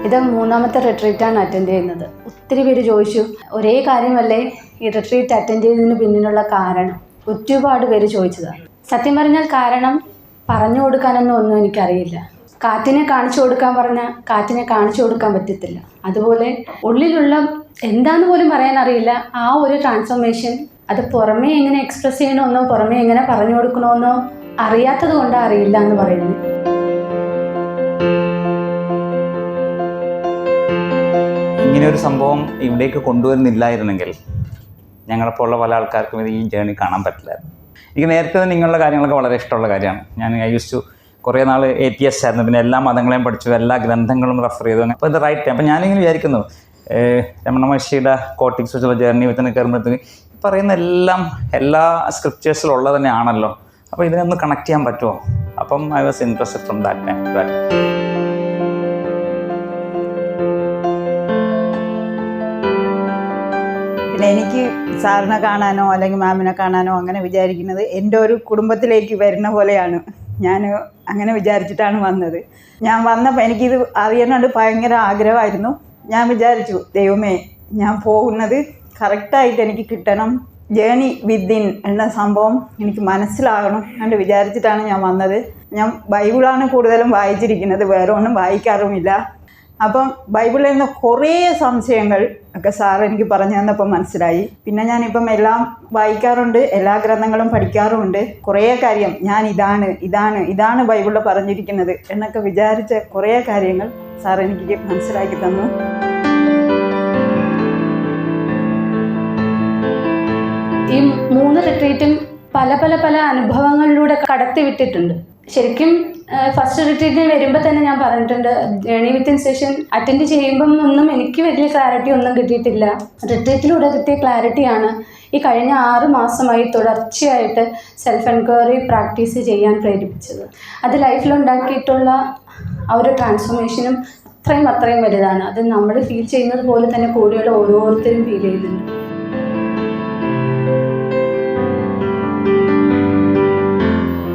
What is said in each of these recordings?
ഇത് 3ാമത്തെ റിട്രീറ്റാണ് അറ്റൻഡ് ചെയ്യുന്നത്. ഒത്തിരി പേര് ചോദിച്ചു, ഒരേ കാര്യമല്ലേ ഈ റിട്രീറ്റ് അറ്റൻഡ് ചെയ്തതിന് പിന്നിലുള്ള കാരണം? ഒരുപാട് പേര് ചോദിച്ചതാണ്. സത്യം പറഞ്ഞാൽ കാരണം പറഞ്ഞു കൊടുക്കാനൊന്നും എനിക്കറിയില്ല. കാറ്റിനെ കാണിച്ചു കൊടുക്കാൻ പറഞ്ഞാൽ കാറ്റിനെ കാണിച്ചു കൊടുക്കാൻ പറ്റത്തില്ല. അതുപോലെ ഉള്ളിലുള്ള എന്താന്ന് പോലും പറയാൻ അറിയില്ല. ആ ഒരു ട്രാൻസ്ഫോർമേഷൻ അത് പുറമേ എങ്ങനെ എക്സ്പ്രസ് ചെയ്യണമെന്നോ പുറമേ എങ്ങനെ പറഞ്ഞു കൊടുക്കണമെന്നോ അറിയാത്തത് കൊണ്ടാണ് അറിയില്ല എന്ന് പറയുന്നത്. ഇങ്ങനെയൊരു സംഭവം ഇവിടേക്ക് കൊണ്ടുവരുന്നില്ലായിരുന്നെങ്കിൽ ഞങ്ങളെപ്പോലുള്ള പല ആൾക്കാർക്കും ഇത് ഈ ജേണി കാണാൻ പറ്റില്ലായിരുന്നു. എനിക്ക് നേരത്തെ തന്നെ നിങ്ങളുടെ കാര്യങ്ങളൊക്കെ വളരെ ഇഷ്ടമുള്ള കാര്യമാണ്. ഞാൻ യൂസ് കുറേ നാൾ ATS ആയിരുന്നു. പിന്നെ എല്ലാ മതങ്ങളെയും പഠിച്ചു, എല്ലാ ഗ്രന്ഥങ്ങളും റെഫർ ചെയ്തു. അപ്പോൾ ഇത് റൈറ്റ് ടൈം. അപ്പോൾ ഞാനിങ്ങനെ വിചാരിക്കുന്നു, രമണ മഹർഷിയുടെ കോട്ടിക്സ് വെച്ചുള്ള ജേർണി വിത്തിന് കയറുമ്പോഴത്തേക്ക് പറയുന്ന എല്ലാ സ്ക്രിപ്റ്റേഴ്സിലുള്ളത് തന്നെയാണല്ലോ. അപ്പോൾ ഇതിനൊന്ന് കണക്ട് ചെയ്യാൻ പറ്റുമോ? അപ്പം I was interested from that time. പിന്നെ എനിക്ക് സാറിനെ കാണാനോ അല്ലെങ്കിൽ മാമിനെ കാണാനോ അങ്ങനെ വിചാരിക്കുന്നത് എൻ്റെ ഒരു കുടുംബത്തിലേക്ക് വരുന്ന പോലെയാണ്. ഞാൻ അങ്ങനെ വിചാരിച്ചിട്ടാണ് വന്നത്. ഞാൻ വന്നപ്പോൾ എനിക്കിത് അറിയാനായിട്ട് ഭയങ്കര ആഗ്രഹമായിരുന്നു. ഞാൻ വിചാരിച്ചു, ദൈവമേ, ഞാൻ പോകുന്നത് കറക്റ്റായിട്ട് എനിക്ക് കിട്ടണം, ജേണി വിത്തിൻ എന്ന സംഭവം എനിക്ക് മനസ്സിലാകണം എന്ന് വിചാരിച്ചിട്ടാണ് ഞാൻ വന്നത്. ഞാൻ ബൈബിളാണ് കൂടുതലും വായിച്ചിരിക്കുന്നത്, വേറെ ഒന്നും വായിക്കാറുമില്ല. അപ്പം ബൈബിളിൽ നിന്ന് കുറേ സംശയങ്ങൾ ഒക്കെ സാർ എനിക്ക് പറഞ്ഞു തന്നപ്പോൾ മനസ്സിലായി. പിന്നെ ഞാനിപ്പം എല്ലാം വായിക്കാറുണ്ട്, എല്ലാ ഗ്രന്ഥങ്ങളും പഠിക്കാറുമുണ്ട്. കുറേ കാര്യം ഞാൻ ഇതാണ് ബൈബിളിൽ പറഞ്ഞിരിക്കുന്നത് എന്നൊക്കെ വിചാരിച്ച കുറേ കാര്യങ്ങൾ സാർ എനിക്ക് മനസ്സിലാക്കി തന്നു. ഈ 3 റിട്രീറ്റും പല അനുഭവങ്ങളിലൂടെ കടത്തി വിട്ടിട്ടുണ്ട്. ശരിക്കും ഫസ്റ്റ് റിട്രീറ്റിന് വരുമ്പോൾ തന്നെ ഞാൻ പറഞ്ഞിട്ടുണ്ട്, ജേണി വിത്തിൻ സെഷൻ അറ്റൻഡ് ചെയ്യുമ്പം ഒന്നും എനിക്ക് വലിയ ക്ലാരിറ്റി ഒന്നും കിട്ടിയിട്ടില്ല. റിട്രീറ്റിലൂടെ കിട്ടിയ ക്ലാരിറ്റിയാണ് ഈ കഴിഞ്ഞ 6 മാസമായി തുടർച്ചയായിട്ട് സെൽഫ് എൻക്വയറി പ്രാക്ടീസ് ചെയ്യാൻ പ്രേരിപ്പിച്ചത്. അത് ലൈഫിലുണ്ടാക്കിയിട്ടുള്ള ആ ഒരു ട്രാൻസ്ഫോർമേഷനും അത്രയും വലുതാണ്. അത് നമ്മൾ ഫീൽ ചെയ്യുന്നത് പോലെ തന്നെ കൂടെയുള്ള ഓരോരുത്തരും ഫീൽ ചെയ്യുന്നുണ്ട്.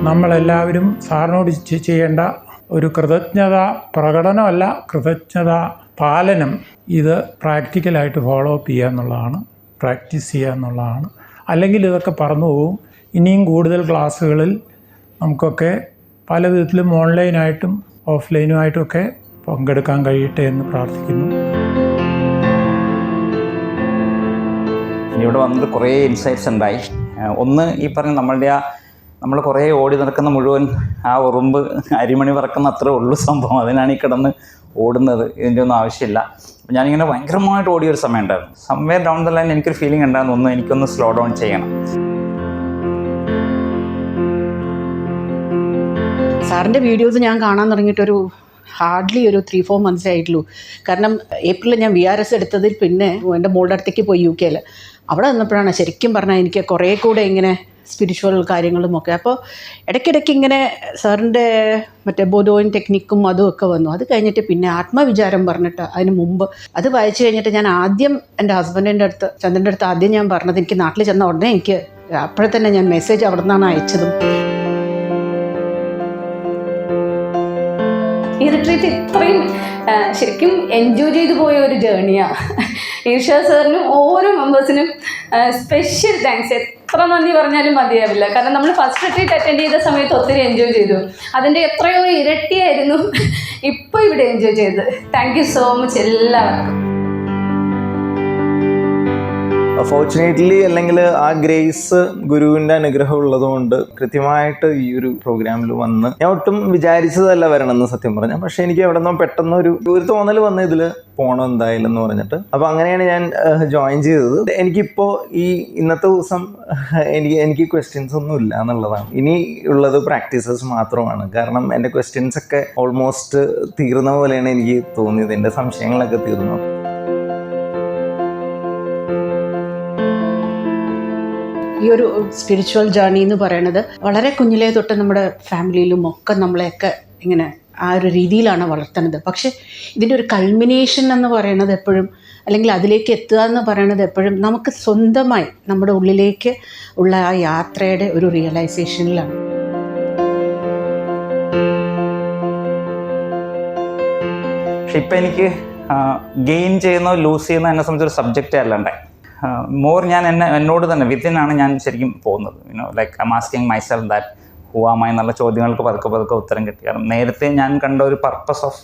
നമ്മളെല്ലാവരും സാറിനോട് ചെയ്യേണ്ട ഒരു കൃതജ്ഞത പ്രകടനമല്ല, കൃതജ്ഞത പാലനം. ഇത് പ്രാക്ടിക്കലായിട്ട് ഫോളോ അപ്പ് ചെയ്യുക എന്നുള്ളതാണ്, പ്രാക്ടീസ് ചെയ്യുക എന്നുള്ളതാണ്. അല്ലെങ്കിൽ ഇതൊക്കെ പറന്നു പോകും. ഇനിയും കൂടുതൽ ക്ലാസ്സുകളിൽ നമുക്കൊക്കെ പല വിധത്തിലും ഓൺലൈനായിട്ടും ഓഫ്ലൈനുമായിട്ടുമൊക്കെ പങ്കെടുക്കാൻ കഴിയട്ടെ എന്ന് പ്രാർത്ഥിക്കുന്നു. ഇവിടെ വന്നത് കുറേ ഇൻസൈറ്റ്സ് ഉണ്ടായി. ഒന്ന്, ഈ പറഞ്ഞ നമ്മൾ കുറേ ഓടി നടക്കുന്ന മുഴുവൻ ആ ഉറുമ്പ് അരിമണി പറക്കുന്ന അത്രേ ഉള്ളൂ സംഭവം. അതിനാണ് ഈ കിടന്ന് ഓടുന്നത്. ഇതിൻ്റെ ഒന്നും ആവശ്യമില്ല. അപ്പോൾ ഞാനിങ്ങനെ ഭയങ്കരമായിട്ട് ഓടിയൊരു സമയം ഉണ്ടായിരുന്നു. സംവെയർ ഡൗൺ ദ ലൈൻ എനിക്കൊരു ഫീലിംഗ് ഉണ്ടായിരുന്നു, എനിക്കൊന്ന് സ്ലോ ഡൗൺ ചെയ്യണം. സാറിൻ്റെ വീഡിയോസ് ഞാൻ കാണാൻ തുടങ്ങിയിട്ടൊരു ഹാർഡ്ലി ഒരു 3-4 months ആയിട്ടുള്ളൂ. കാരണം ഏപ്രിലിൽ ഞാൻ VRS എടുത്തതിൽ പിന്നെ എൻ്റെ മോളുടെ അടുത്തേക്ക് പോയി UK. അവിടെ നിന്നപ്പോഴാണ് ശരിക്കും പറഞ്ഞാൽ എനിക്ക് കുറേ കൂടെ ഇങ്ങനെ സ്പിരിച്വൽ കാര്യങ്ങളുമൊക്കെ. അപ്പോൾ ഇടയ്ക്കിടയ്ക്ക് ഇങ്ങനെ സാറിൻ്റെ മറ്റേ ബോധോയിൻ ടെക്നിക്കും അതുമൊക്കെ വന്നു. അത് കഴിഞ്ഞിട്ട് പിന്നെ ആത്മവിചാരം പറഞ്ഞിട്ട് അതിന് മുമ്പ് അത് വായിച്ചു കഴിഞ്ഞിട്ട് ഞാൻ ആദ്യം എൻ്റെ ഹസ്ബൻഡിൻ്റെ അടുത്ത്, ചന്ദ്രൻ്റെ അടുത്ത് ആദ്യം ഞാൻ പറഞ്ഞത്, എനിക്ക് നാട്ടിൽ ചെന്ന ഉടനെ എനിക്ക് അപ്പോഴെ തന്നെ ഞാൻ മെസ്സേജ് അവിടെ നിന്നാണ് അയച്ചതും. ഈ റിട്രീറ്റ് ഇത്രയും ശരിക്കും എൻജോയ് ചെയ്തു പോയ ഒരു ജേണിയാണ്. ഇർഷാദ് സാറിനും ഓരോ മെമ്പേഴ്സിനും സ്പെഷ്യൽ താങ്ക്സ്. എത്ര നന്ദി പറഞ്ഞാലും മതിയാവില്ല. കാരണം നമ്മൾ ഫസ്റ്റ് റിട്രീറ്റ് അറ്റൻഡ് ചെയ്ത സമയത്ത് ഒത്തിരി എൻജോയ് ചെയ്തു. അതിൻ്റെ എത്രയോ ഇരട്ടിയായിരുന്നു ഇപ്പോൾ ഇവിടെ എൻജോയ് ചെയ്തത്. താങ്ക് യു സോ മച്ച് എല്ലാവർക്കും. ഫോർച്ചുനേറ്റ്ലി അല്ലെങ്കിൽ ആ ഗ്രേസ് ഗുരുവിൻ്റെ അനുഗ്രഹം ഉള്ളതുകൊണ്ട് കൃത്യമായിട്ട് ഈ ഒരു പ്രോഗ്രാമിൽ വന്ന് ഞാൻ ഒട്ടും വിചാരിച്ചതല്ല വരണമെന്ന് സത്യം പറഞ്ഞാൽ. പക്ഷേ എനിക്ക് എവിടെ നിന്നോ പെട്ടെന്ന് ഒരു തോന്നൽ വന്ന് ഇതിൽ പോകണം എന്തായാലും എന്ന് പറഞ്ഞിട്ട്. അപ്പോൾ അങ്ങനെയാണ് ഞാൻ ജോയിൻ ചെയ്തത്. എനിക്കിപ്പോൾ ഇന്നത്തെ ദിവസം എനിക്ക് ക്വസ്റ്റ്യൻസ് ഒന്നും ഇല്ല എന്നുള്ളതാണ്. ഇനി ഉള്ളത് പ്രാക്ടീസസ് മാത്രമാണ്. കാരണം എൻ്റെ ക്വസ്റ്റ്യൻസ് ഒക്കെ ഓൾമോസ്റ്റ് തീർന്ന പോലെയാണ് എനിക്ക് തോന്നിയത്. എൻ്റെ സംശയങ്ങളൊക്കെ തീർന്നു. ഈ ഒരു സ്പിരിച്വൽ ജേർണി എന്ന് പറയുന്നത് വളരെ കുഞ്ഞിലേ തൊട്ട് നമ്മുടെ ഫാമിലിയിലും ഒക്കെ നമ്മളെയൊക്കെ ഇങ്ങനെ ആ ഒരു രീതിയിലാണ് വളർത്തുന്നത്. പക്ഷേ ഇതിൻ്റെ ഒരു കൾമിനേഷൻ എന്ന് പറയുന്നത് എപ്പോഴും, അല്ലെങ്കിൽ അതിലേക്ക് എത്തുക എന്ന് പറയുന്നത് എപ്പോഴും നമുക്ക് സ്വന്തമായി നമ്മുടെ ഉള്ളിലേക്ക് ഉള്ള ആ യാത്രയുടെ ഒരു റിയലൈസേഷനിലാണ്. പക്ഷെ ഇപ്പം എനിക്ക് ഗെയിൻ ചെയ്യുന്നോ ലൂസ് ചെയ്യുന്നോ എന്നെ സംബന്ധിച്ചൊരു സബ്ജക്റ്റേ അല്ലാണ്ടായി. മോർ ഞാൻ എന്നോട് തന്നെ വിത്തിനാണ് ഞാൻ ശരിക്കും പോകുന്നത്. Like I'm asking myself that who am I എന്നുള്ള ചോദ്യങ്ങൾക്ക് പതുക്കെ ഉത്തരം കിട്ടി. കാരണം നേരത്തെ ഞാൻ കണ്ട ഒരു പർപ്പസ് ഓഫ്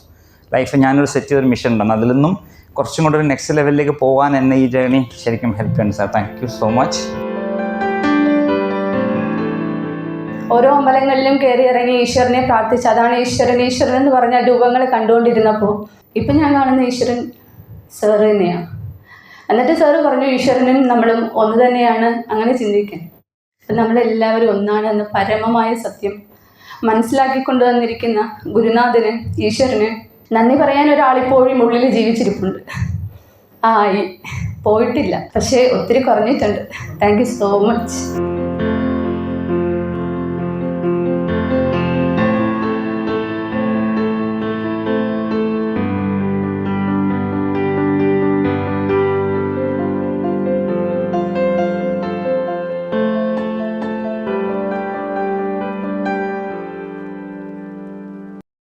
ലൈഫ് ഞാനൊരു സെറ്റ് ചെയ്തൊരു മിഷൻ ഉണ്ടായിരുന്നു. അതിൽ നിന്നും കുറച്ചും കൂടെ ഒരു നെക്സ്റ്റ് ലെവലിലേക്ക് പോകാൻ എന്നെ ഈ ജേർണി ശരിക്കും ഹെൽപ്പ് ചെയ്യുന്നുണ്ട് sir. Thank you so much. ഓരോ അമ്പലങ്ങളിലും കയറി ഇറങ്ങി ഈശ്വരനെ പ്രാർത്ഥിച്ച് അതാണ് ഈശ്വരൻ എന്ന് പറഞ്ഞ രൂപങ്ങൾ കണ്ടുകൊണ്ടിരുന്നപ്പോൾ ഇപ്പം ഞാൻ കാണുന്ന ഈശ്വരൻ സാറ് തന്നെയാണ്. എന്നിട്ട് സാറ് പറഞ്ഞു ഈശ്വരനും നമ്മളും ഒന്ന് തന്നെയാണ്, അങ്ങനെ ചിന്തിക്കാൻ. അപ്പം നമ്മളെല്ലാവരും ഒന്നാണ് എന്ന പരമമായ സത്യം മനസ്സിലാക്കിക്കൊണ്ടു വന്നിരിക്കുന്ന ഗുരുനാഥന്, ഈശ്വരന് നന്ദി പറയാൻ ഒരാളിപ്പോഴും ഉള്ളിൽ ജീവിച്ചിരിപ്പുണ്ട്. പോയിട്ടില്ല, പക്ഷേ ഒത്തിരി കുറഞ്ഞിട്ടുണ്ട്. Thank you so much.